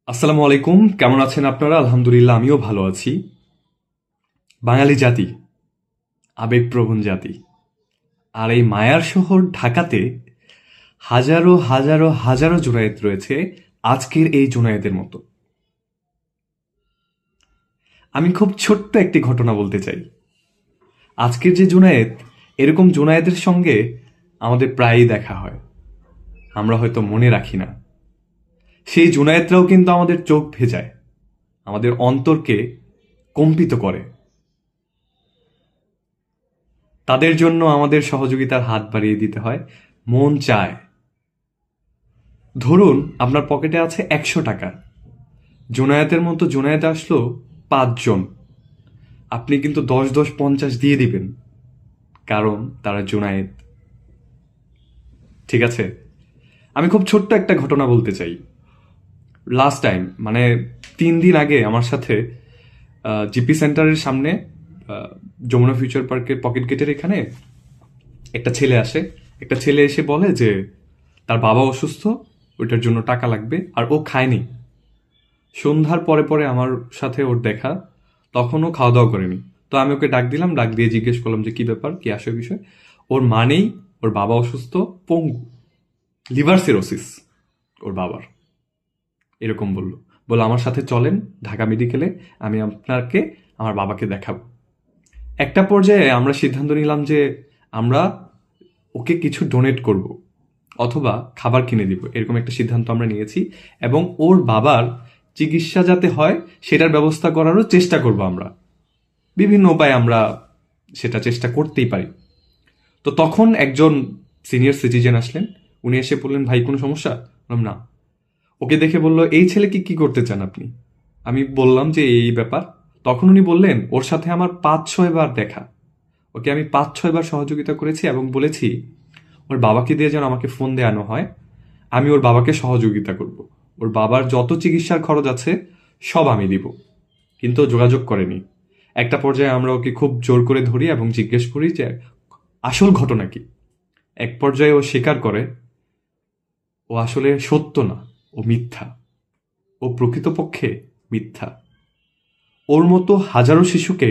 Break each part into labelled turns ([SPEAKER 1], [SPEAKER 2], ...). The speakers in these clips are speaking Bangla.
[SPEAKER 1] আসসালামু আলাইকুম। কেমন আছেন আপনারা? আলহামদুলিল্লাহ, আমিও ভালো আছি। বাঙালি জাতি, আবেগপ্রবণ জাতি, আর এই মায়ার শহর ঢাকাতে হাজারো হাজারো হাজারো জুনায়েদ রয়েছে আজকের এই জুনায়েদের মতো। আমি খুব ছোট্ট একটি ঘটনা বলতে চাই। আজকের যে জুনায়েদ, এরকম জুনায়েদের সঙ্গে আমাদের প্রায়ই দেখা হয়, আমরা হয়তো মনে রাখি না। সেই জুনায়েদরাও কিন্তু আমাদের চোখ ভেজায়, আমাদের অন্তরকে কম্পিত করে। তাদের জন্য আমাদের সহযোগিতার হাত বাড়িয়ে দিতে হয়, মন চায়। ধরুন আপনার পকেটে আছে 100 টাকা, জুনায়েতের মতো জুনায়েত আসলো 5 জন, আপনি কিন্তু 10 10 50 দিয়ে দিবেন, কারণ তারা জুনায়েদ। ঠিক আছে, আমি খুব ছোট্ট একটা ঘটনা বলতে চাই। লাস্ট টাইম মানে 3 দিন আগে আমার সাথে জিপি সেন্টারের সামনে যমুনা ফিউচার পার্কের পকেট গেটের এখানে একটা ছেলে আসে। একটা ছেলে এসে বলে যে তার বাবা অসুস্থ, ওইটার জন্য টাকা লাগবে, আর ও খায়নি। সন্ধ্যার পরে পরে আমার সাথে ওর দেখা, তখনও খাওয়া দাওয়া করেনি। তো আমি ওকে ডাক দিলাম, ডাক দিয়ে জিজ্ঞেস করলাম যে কি ব্যাপার, কি আসে বিষয়। ওর মা নেই, ওর বাবা অসুস্থ, পঙ্গু, লিভার সিরোসিস ওর বাবার, এরকম বলল। বলে আমার সাথে চলেন ঢাকা মেডিকেলে, আমি আপনাকে আমার বাবাকে দেখাবো। একটা পর্যায়ে আমরা সিদ্ধান্ত নিলাম যে আমরা ওকে কিছু ডোনেট করব, অথবা খাবার কিনে দিব, এরকম একটা সিদ্ধান্ত আমরা নিয়েছি। এবং ওর বাবার চিকিৎসা যাতে হয় সেটার ব্যবস্থা করারও চেষ্টা করব আমরা। বিভিন্ন উপায়ে আমরা সেটা চেষ্টা করতেই পারি। তো তখন একজন সিনিয়র সিটিজেন আসলেন, উনি এসে বললেন, ভাই কোনো সমস্যা? বললাম না। ওকে দেখে বলল, এই ছেলেকে কি করতে চান আপনি? আমি বললাম যে এই ব্যাপার। তখন উনি বললেন, ওর সাথে আমার 5 6 বার দেখা, ওকে আমি 5 6 বার সহযোগিতা করেছি এবং বলেছি ওর বাবাকে দিয়ে যেন আমাকে ফোন দেওয়ানো হয়, আমি ওর বাবাকে সহযোগিতা করব, ওর বাবার যত চিকিৎসার খরচ আছে সব আমি দিব। কিন্তু ও যোগাযোগ করেনি। একটা পর্যায়ে আমরা ওকে খুব জোর করে ধরি এবং জিজ্ঞেস করি যে আসল ঘটনা কি। এক পর্যায়ে ও স্বীকার করে ও আসলে সত্য না, ও মিথ্যা, ও প্রকৃতপক্ষে মিথ্যা। ওর মতো হাজারো শিশুকে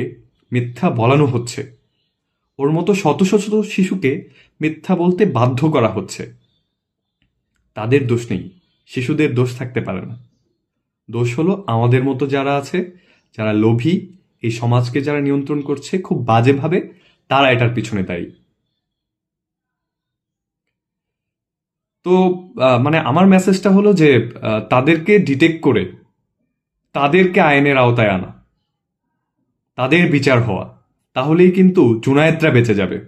[SPEAKER 1] মিথ্যা বলানো হচ্ছে, ওর মতো শত শত শিশুকে মিথ্যা বলতে বাধ্য করা হচ্ছে। তাদের দোষ নেই, শিশুদের দোষ থাকতে পারে না। দোষ হলো আমাদের মতো যারা আছে, যারা লোভী, এই সমাজকে যারা নিয়ন্ত্রণ করছে খুব বাজেভাবে, তারা এটার পিছনে দায়ী। তো মানে আমার মেসেজটা হলো যে তাদেরকে ডিটেক্ট করে তাদেরকে আইনের আওতায় আনা, তাদের বিচার হওয়া, তাহলেই কিন্তু জুনায়েদরা বেঁচে যাবে।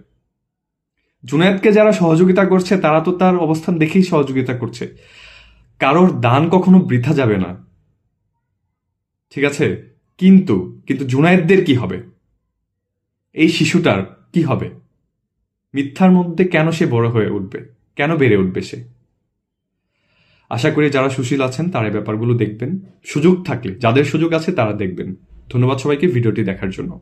[SPEAKER 1] জুনায়েদকে যারা সহযোগিতা করছে তারা তো তার অবস্থান দেখেই সহযোগিতা করছে। কারোর দান কখনো বৃথা যাবে না, ঠিক আছে? কিন্তু কিন্তু জুনায়েদদের কি হবে? এই শিশুটার কি হবে? মিথ্যার মধ্যে কেন সে বড় হয়ে উঠবে? কেন বেড়ে উঠবে সে? আশা করি যারা সুশীল আছেন তারা এই ব্যাপারগুলো দেখবেন, সুযোগ থাকলে, যাদের সুযোগ আছে তারা দেখবেন। ধন্যবাদ সবাইকে ভিডিওটি দেখার জন্য।